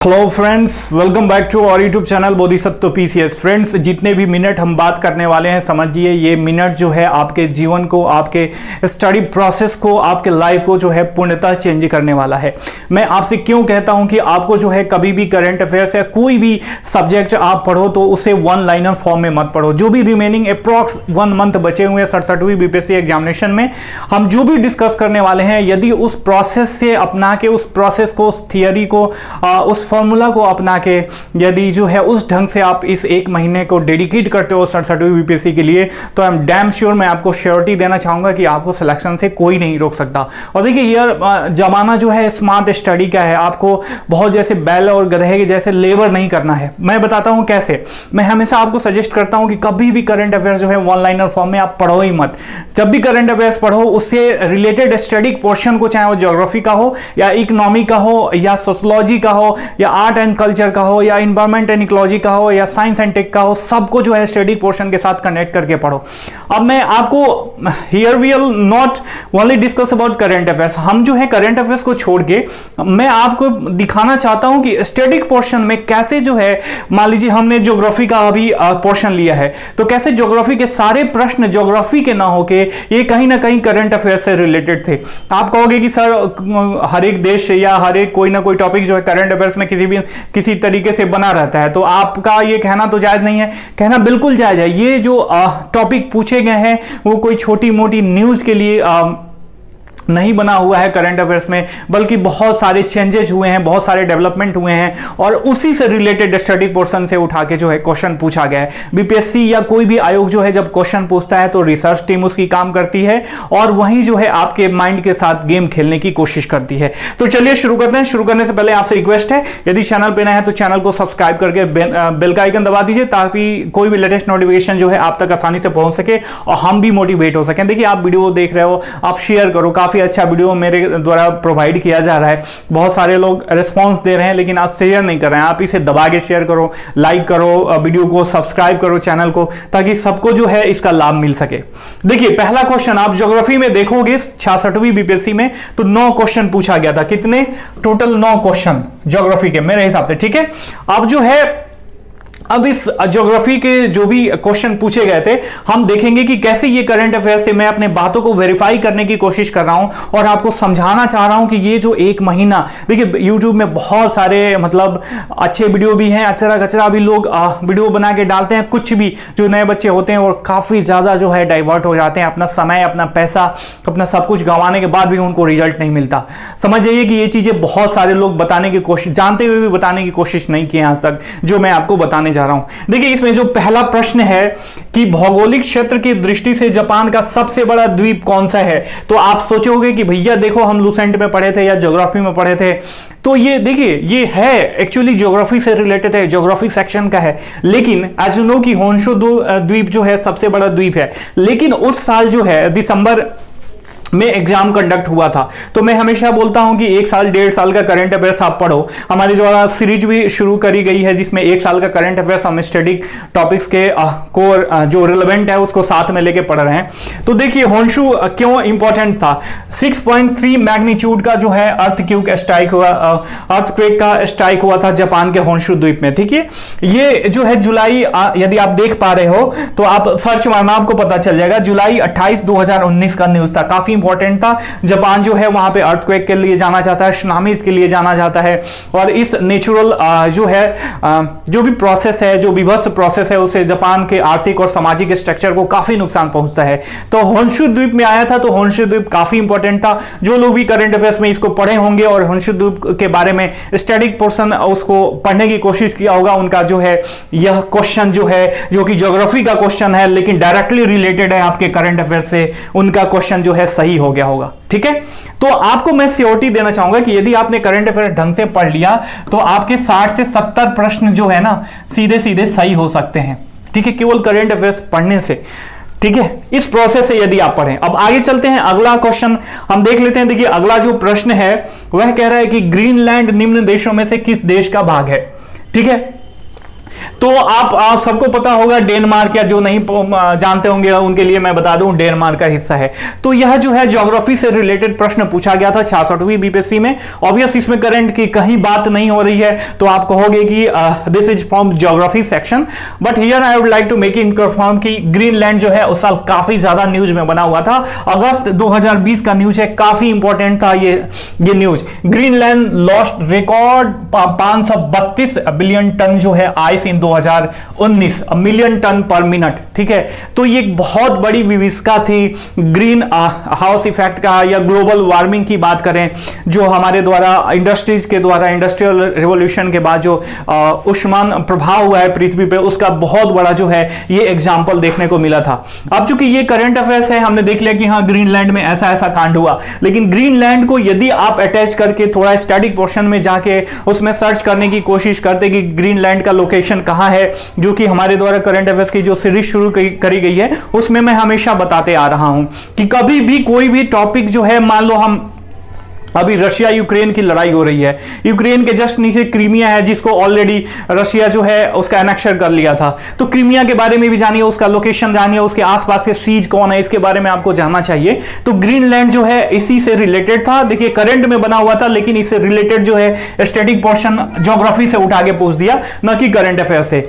Hello friends, welcome back to our YouTube channel Bodhisattva PCS. Friends, जितने भी minute हम बात करने वाले हैं, समझिए ये मिनट जो है आपके जीवन को, आपके स्टडी प्रोसेस को, आपके लाइफ को जो है पूर्णतः चेंज करने वाला है। मैं आपसे क्यों कहता हूं कि आपको जो है कभी भी करंट अफेयर्स या कोई भी सब्जेक्ट आप पढ़ो तो उसे वन लाइनर फॉर्म में मत पढ़ो। जो भी रिमेनिंग अप्रॉक्स 1 मंथ बचे हुए हैं 67वीं बीपीएससी एग्जामिनेशन में, हम जो भी डिस्कस करने वाले हैं, यदि उस प्रोसेस से अपना के, उस प्रोसेस को, उस थियरी को, उस फॉर्मूला को अपना के यदि जो है उस ढंग से आप इस 1 महीने को डेडिकेट करते हो 67वीं बीपीएससी के लिए, तो आई एम डैम श्योर, मैं आपको श्योरिटी देना चाहूंगा कि आपको सिलेक्शन से कोई नहीं रोक सकता। और देखिए यार, जमाना जो है स्मार्ट स्टडी का है। आपको बहुत जैसे बैल और गधे के जैसे लेबर नहीं करना है। मैं बताता हूं कैसे। मैं हमेशा आपको सजेस्ट करता हूं कि कभी भी करंट अफेयर्स जो है वन लाइनर फॉर्म में आप पढ़ो ही मत। जब भी करंट अफेयर्स पढ़ो, उससे रिलेटेड स्टडी पोर्शन को, चाहे वो ज्योग्राफी का हो या इकोनॉमी का हो या सोशोलॉजी का हो या आर्ट एंड कल्चर का हो या इन्वायरमेंट एंड इकोलॉजी का हो या साइंस एंड टेक का हो, सबको जो है स्टडी पोर्शन के साथ कनेक्ट करके पढ़ो। अब मैं आपको here we will not only discuss about current affairs. हम जो है करंट अफेयर्स को छोड़ के मैं आपको दिखाना चाहता हूं कि स्टडी पोर्शन में कैसे जो है, मान लीजिए हमने ज्योग्राफी का अभी पोर्शन लिया है, तो कैसे ज्योग्राफी के सारे प्रश्न ज्योग्राफी के ना होके ये कहीं ना कहीं करंट अफेयर्स से रिलेटेड थे। आप कहोगे कि सर हर एक देश या हर एक कोई ना कोई टॉपिक जो है करंट अफेयर्स में किसी तरीके से बना रहता है, तो आपका ये कहना तो जायज नहीं है। कहना बिल्कुल जायज है। ये जो टॉपिक पूछे गए हैं वो कोई छोटी मोटी न्यूज के लिए नहीं बना हुआ है करंट अफेयर्स में, बल्कि बहुत सारे चेंजेस हुए हैं, बहुत सारे डेवलपमेंट हुए हैं और उसी से रिलेटेड स्टडी पोर्शन से उठा के जो है क्वेश्चन पूछा गया है। बीपीएससी या कोई भी आयोग जो है जब क्वेश्चन पूछता है तो रिसर्च टीम उसकी काम करती है और वहीं जो है आपके माइंड के साथ गेम खेलने की कोशिश करती है। तो चलिए शुरू करते हैं। शुरू करने से पहले आपसे रिक्वेस्ट है, यदि चैनल पे नए हैं तो चैनल को सब्सक्राइब करके बेल का आइकन दबा दीजिए, ताकि कोई भी लेटेस्ट नोटिफिकेशन जो है आप तक आसानी से पहुंच सके और हम भी मोटिवेट हो सकें। देखिए, आप वीडियो देख रहे हो, आप शेयर करो। काफी अच्छा वीडियो मेरे द्वारा प्रोवाइड किया जा रहा है, बहुत सारे लोग रिस्पांस दे रहे हैं, लेकिन आप शेयर नहीं कर रहे हैं। आप इसे दबा के शेयर करो, लाइक करो, वीडियो को सब्सक्राइब करो चैनल को, ताकि सबको जो है इसका लाभ मिल सके। देखिए, पहला क्वेश्चन आप ज्योग्राफी में देखोगे 66वीं बीपीएससी में, तो 9 क्वेश्चन पूछा गया था। कितने? टोटल 9 क्वेश्चन ज्योग्राफी के, मेरे हिसाब से। ठीक है, अब जो है अब इस ज्योग्राफी के जो भी क्वेश्चन पूछे गए थे, हम देखेंगे कि कैसे ये करंट अफेयर्स से मैं अपने बातों को वेरीफाई करने की कोशिश कर रहा हूं और आपको समझाना चाह रहा हूं कि ये जो 1 महीना, देखिए यूट्यूब में बहुत सारे मतलब अच्छे वीडियो भी हैं, अचरा कचरा भी लोग वीडियो बना के डालते हैं। कुछ भी जो नए बच्चे होते हैं और काफी ज्यादा जो है डाइवर्ट हो जाते हैं, अपना समय, अपना पैसा, अपना सब कुछ गंवाने के बाद भी उनको रिजल्ट नहीं मिलता। समझ जाइए कि ये चीजें बहुत सारे लोग बताने की कोशिश, जानते हुए भी बताने की कोशिश नहीं की आज तक, जो मैं आपको बताने रहा हूं। देखिए, इसमें जो पहला प्रश्न है कि भौगोलिक क्षेत्र की दृष्टि से जापान का सबसे बड़ा द्वीप कौन सा है, तो आप सोचोगे कि भैया देखो हम लूसेंट में पढ़े थे या ज्योग्राफी में पढ़े थे, तो ये देखिए ये है एक्चुअली ज्योग्राफी से रिलेटेड है, ज्योग्राफी सेक्शन का है। लेकिन एज यू नो कि होन्शु द्वीप जो है सबसे बड़ा द्वीप है, लेकिन उस साल जो है दिसंबर में एग्जाम कंडक्ट हुआ था। तो मैं हमेशा बोलता हूं कि 1 साल 1.5 साल का करंट अफेयर्स आप पढ़ो। हमारी जो सीरीज भी शुरू करी गई है जिसमें 1 साल का करंट अफेयर्स हम स्टडी टॉपिक्स के कोर जो रिलेवेंट है उसको साथ में लेके पढ़ रहे हैं। तो देखिए, होन्शु क्यों इंपॉर्टेंट था। 6.3 मैग्नीट्यूड का जो है अर्थक्वेक का स्ट्राइक हुआ था जापान के होन्शु द्वीप में। ठीक है, ये जो है जुलाई, यदि आप देख पा रहे हो तो आप सर्च मारना, आपको पता चल जाएगा। जुलाई 28, 2019 का न्यूज था, काफी इंपॉर्टेंट था। जापान जो है वहां पे अर्थक्वेक के लिए जाना जाता है, सुनामीज के लिए जाना जाता है, और इस नेचुरल जो है जो भी प्रोसेस है, जो विभत्स प्रोसेस है, उससे जापान के आर्थिक और सामाजिक स्ट्रक्चर को काफी नुकसान पहुंचता है। तो होन्शु द्वीप में आया था, तो होन्शु द्वीप काफी इंपॉर्टेंट था। जो लोग भी करंट अफेयर्स में इसको पढ़े होंगे और होन्शु द्वीप के बारे में स्टैटिक पोर्शन उसको पढ़ने की कोशिश किया होगा, उनका जो है यह क्वेश्चन जो है, जो कि ज्योग्राफी का क्वेश्चन है लेकिन डायरेक्टली रिलेटेड है आपके करंट अफेयर से, उनका क्वेश्चन जो है सही हो गया होगा। ठीक है, तो आपको मैं श्योरिटी देना चाहूंगा कि यदि आपने करंट अफेयर ढंग से पढ़ लिया तो आपके 60 से 70 प्रश्न जो है ना सीधे सीधे सही हो सकते हैं। ठीक है, केवल करंट अफेयर्स पढ़ने से। ठीक है, इस प्रोसेस से यदि आप पढ़ें। अब आगे चलते हैं, अगला क्वेश्चन हम देख लेते हैं। देखिए, अगला जो प्रश्न है वह कह रहा है कि ग्रीनलैंड निम्न देशों में से किस देश का भाग है। ठीक है, तो आप सबको पता होगा डेनमार्क, या जो नहीं जानते होंगे उनके लिए मैं बता दूं डेनमार्क का हिस्सा है। तो यह जो है ज्योग्राफी से रिलेटेड प्रश्न पूछा गया था 66वीं बीपीएससी में। ऑब्वियस इसमें करंट की कहीं बात नहीं हो रही है, तो आप कहोगे कि this is from geography section, but here I would like to make it confirm कि ग्रीनलैंड जो है उस साल काफी ज्यादा न्यूज में बना हुआ था। अगस्त 2020 का न्यूज है, काफी इंपॉर्टेंट था ये news. Greenland lost record 532 billion ton जो है आइस इन 2019, मिलियन टन पर मिनट। ठीक है, तो ये एक बहुत बड़ी विविधता थी ग्रीन हाउस इफेक्ट का, या ग्लोबल वार्मिंग की बात करें, जो हमारे द्वारा इंडस्ट्रीज के द्वारा, इंडस्ट्रियल रिवॉल्यूशन के बाद जो उष्मान प्रभाव हुआ है पृथ्वी पे, उसका बहुत बड़ा जो है ये एग्जांपल देखने को मिला था। अब चूंकि ये करंट अफेयर्स है, हमने देख लिया कि हाँ ग्रीनलैंड में ऐसा ऐसा कांड हुआ, लेकिन ग्रीनलैंड को यदि आप अटैच करके थोड़ा स्टैटिक पोर्शन में जाके उसमें सर्च करने की कोशिश करते कि ग्रीनलैंड का लोकेशन कहां है, जो कि हमारे द्वारा करंट अफेयर्स की जो सीरीज शुरू करी गई है उसमें मैं हमेशा बताते आ रहा हूं कि कभी भी कोई भी टॉपिक जो है, मान लो हम अभी रशिया यूक्रेन की लड़ाई हो रही है, यूक्रेन के जस्ट नीचे क्रीमिया है जिसको ऑलरेडी रशिया जो है उसका एनेक्शन कर लिया था, तो क्रीमिया के बारे में भी जानिए, उसका लोकेशन जानिए, उसके आसपास के सीज कौन है, इसके बारे में आपको जानना चाहिए। तो ग्रीनलैंड जो है इसी से रिलेटेड था। देखिए करंट में बना हुआ था, लेकिन इससे रिलेटेड जो है स्टैटिक पोर्शन ज्योग्राफी से उठा के पूछ दिया, न कि करंट अफेयर से।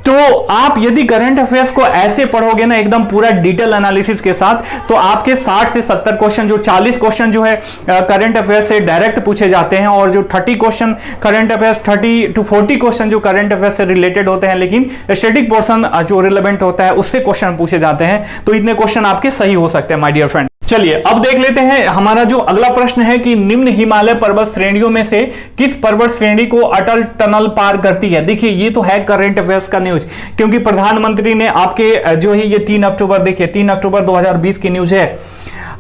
तो आप यदि करंट अफेयर्स को ऐसे पढ़ोगे ना एकदम पूरा डिटेल एनालिसिस के साथ, तो आपके 60 से 70 क्वेश्चन, जो 40 क्वेश्चन जो है करंट अफेयर्स से डायरेक्ट पूछे जाते हैं, और जो 30 question current affairs, 30 to 40 question जो करंट अफेयर्स से रिलेटेड होते हैं, लेकिन स्टैटिक पोर्शन जो रिलेवेंट होता है उससे क्वेश्चन पूछे जाते हैं। तो इतने क्वेश्चन आपके सही हो सकते हैं माय डियर फ्रेंड। चलिए अब देख लेते हैं हमारा जो अगला प्रश्न है कि निम्न हिमालय पर्वत श्रेणियों में से किस पर्वत श्रेणी को अटल टनल पार करती है। देखिए ये तो है करंट अफेयर्स का न्यूज, क्योंकि प्रधानमंत्री ने आपके जो है ये 3 अक्टूबर, देखिए 3 अक्टूबर 2020 की न्यूज है।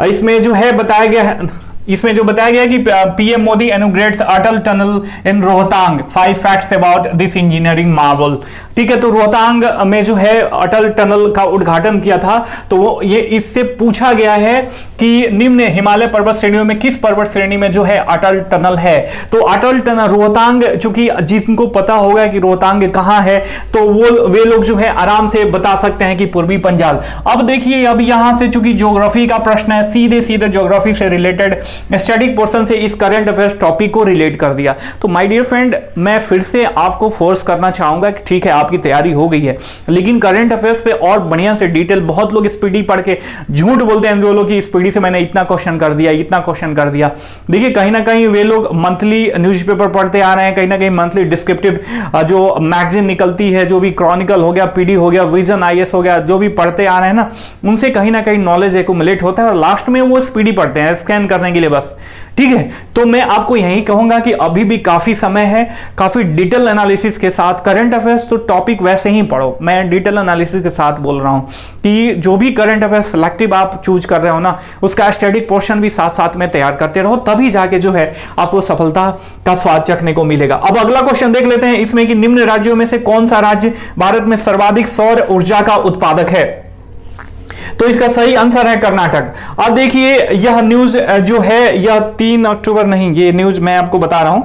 इसमें जो है बताया गया है, इसमें जो बताया गया कि PM Modi inaugurates Atal tunnel in Rohtang, 5 facts about this engineering Marvel. ठीक है, तो रोहतांग में जो है अटल टनल का उद्घाटन किया था, तो वो ये इससे पूछा गया है कि निम्न हिमालय पर्वत श्रेणियों में किस पर्वत श्रेणी में जो है अटल टनल है। तो अटल टनल रोहतांग, चूंकि जिनको पता होगा कि रोहतांग कहां है, तो वे लोग जो है आराम से बता सकते हैं कि पूर्वी पंजाब। अब देखिए, अब यहां से चूंकि ज्योग्राफी का प्रश्न है, सीधे सीधे ज्योग्राफी से रिलेटेड स्टैटिक पोर्शन से इस करंट अफेयर्स टॉपिक को रिलेट कर दिया। तो माय डियर फ्रेंड, मैं फिर से आपको फोर्स करना चाहूंगा कि ठीक है आपकी तैयारी हो गई है, लेकिन करंट अफेयर्स पे और बढ़िया से डिटेल, बहुत लोग स्पीडी पढ़ के झूठ बोलते हैं जो लोग कि स्पीडी से मैंने इतना क्वेश्चन कर दिया, इतना क्वेश्चन कर दिया। देखिए कहीं ना कहीं वे लोग मंथली न्यूज़पेपर पढ़ते आ रहे हैं, कहीं ना कहीं मंथली डिस्क्रिप्टिव जो मैगजीन निकलती है, जो भी क्रॉनिकल हो गया, पीडी हो गया, विजन आईएएस हो गया, जो भी पढ़ते आ रहे हैं ना, उनसे कहीं ना कहीं नॉलेज एक्युमुलेट होता है और लास्ट में वो स्पीडी पढ़ते हैं स्कैन करने के लिए बस। ठीक है, तो मैं आपको यही कहूंगा कि अभी भी काफी समय है, काफी डिटेल एनालिसिस के साथ करंट अफेयर्स तो टॉपिक वैसे ही पढ़ो। मैं डिटेल एनालिसिस के साथ बोल रहा हूं कि जो भी करंट अफेयर्स सिलेक्टिव आप चूज कर रहे हो ना, उसका स्टैटिक पोर्शन भी साथ साथ में तैयार करते रहो, तभी जाके जो है आपको सफलता का स्वाद चखने को मिलेगा। अब अगला क्वेश्चन देख लेते हैं इसमें कि निम्न राज्यों में से कौन सा राज्य भारत में सर्वाधिक सौर ऊर्जा का उत्पादक है। तो इसका सही आंसर है कर्नाटक। अब देखिए यह न्यूज जो है यह 3 अक्टूबर नहीं, ये न्यूज मैं आपको बता रहा हूं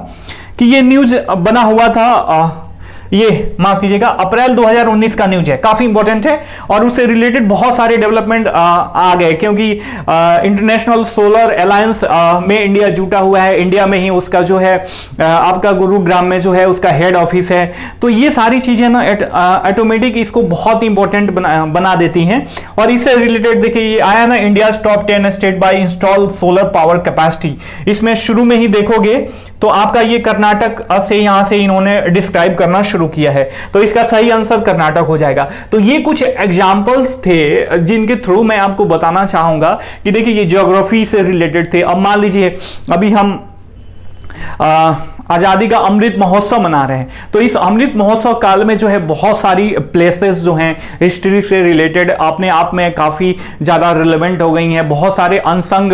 कि ये न्यूज बना हुआ था, ये माफ कीजिएगा अप्रैल 2019 का न्यूज है, काफी इंपॉर्टेंट है और उससे रिलेटेड बहुत सारे डेवलपमेंट आ गए, क्योंकि इंटरनेशनल सोलर अलायंस में इंडिया जुटा हुआ है। इंडिया में ही उसका जो है आपका गुरुग्राम में जो है उसका हेड ऑफिस है। तो ये सारी चीजें ना ऑटोमेटिक इसको बहुत इंपॉर्टेंट बना देती हैं। और इससे रिलेटेड देखिए ये आया ना, India top 10 state by install solar power capacity. इसमें शुरू में ही देखोगे तो आपका ये कर्नाटक से यहां से इन्होंने डिस्क्राइब करना शुरू किया है, तो इसका सही आंसर कर्नाटक हो जाएगा। तो ये कुछ एग्जाम्पल्स थे जिनके थ्रू मैं आपको बताना चाहूंगा कि देखिए ये ज्योग्राफी से रिलेटेड थे। अब मान लीजिए अभी हम आजादी का अमृत महोत्सव मना रहे हैं, तो इस अमृत महोत्सव काल में जो है बहुत सारी प्लेसेस जो हैं हिस्ट्री से रिलेटेड अपने आप में काफी ज्यादा रिलेवेंट हो गई हैं। बहुत सारे अनसंग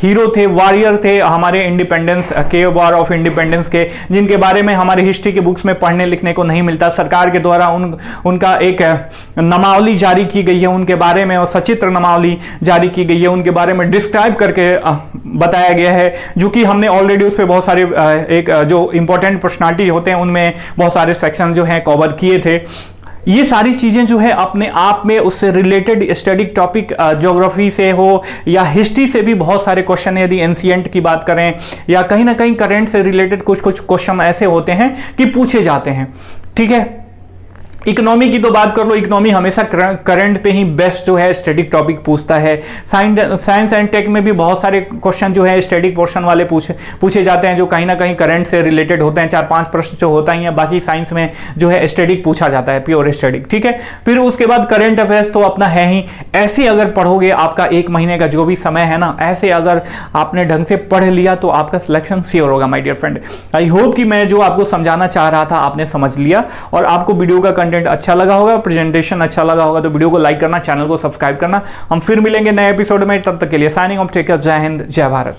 हीरो थे, वॉरियर थे हमारे इंडिपेंडेंस के, वॉर ऑफ इंडिपेंडेंस के, जिनके बारे में हमारे हिस्ट्री के बुक्स में पढ़ने लिखने को नहीं मिलता। सरकार के द्वारा उनका एक नामावली जारी की गई है उनके बारे में, और सचित्र नामावली जारी की गई है उनके बारे में डिस्क्राइब करके बताया गया है, जो कि हमने ऑलरेडी उस पर बहुत सारे एक जो इंपॉर्टेंट पर्सनालिटी होते हैं उनमें बहुत सारे सेक्शन जो हैं कवर किए थे। ये सारी चीज़ें जो है अपने आप में उससे रिलेटेड स्टडी टॉपिक ज्योग्राफी से हो या हिस्ट्री से भी बहुत सारे क्वेश्चन, यदि एंशिएंट की बात करें या कहीं ना कहीं करंट से रिलेटेड कुछ कुछ क्वेश्चन ऐसे होते हैं कि पूछे जाते हैं। ठीक है, इकोनॉमी की तो बात कर लो, इकोनॉमी हमेशा करंट पे ही बेस्ट जो है स्टैटिक टॉपिक पूछता है। साइंस एंड टेक में भी बहुत सारे क्वेश्चन जो है स्टैटिक पोर्शन वाले पूछे जाते हैं जो कहीं ना कहीं करंट से रिलेटेड होते हैं। 4-5 प्रश्न जो होता ही है, बाकी साइंस में जो है स्टैटिक पूछा जाता है, प्योर स्टैटिक। ठीक है, फिर उसके बाद करंट अफेयर्स तो अपना है ही। ऐसे अगर पढ़ोगे, आपका 1 महीने का जो भी समय है ना, ऐसे अगर आपने ढंग से पढ़ लिया तो आपका सिलेक्शन श्योर होगा my dear friend. I hope कि मैं जो आपको समझाना चाह रहा था आपने समझ लिया और आपको वीडियो का कंटेंट अच्छा लगा होगा, प्रेजेंटेशन अच्छा लगा होगा तो वीडियो को लाइक करना, चैनल को सब्सक्राइब करना। हम फिर मिलेंगे नए एपिसोड में, तब तक के लिए साइनिंग ऑफ, टेक केयर, जय हिंद, जय भारत।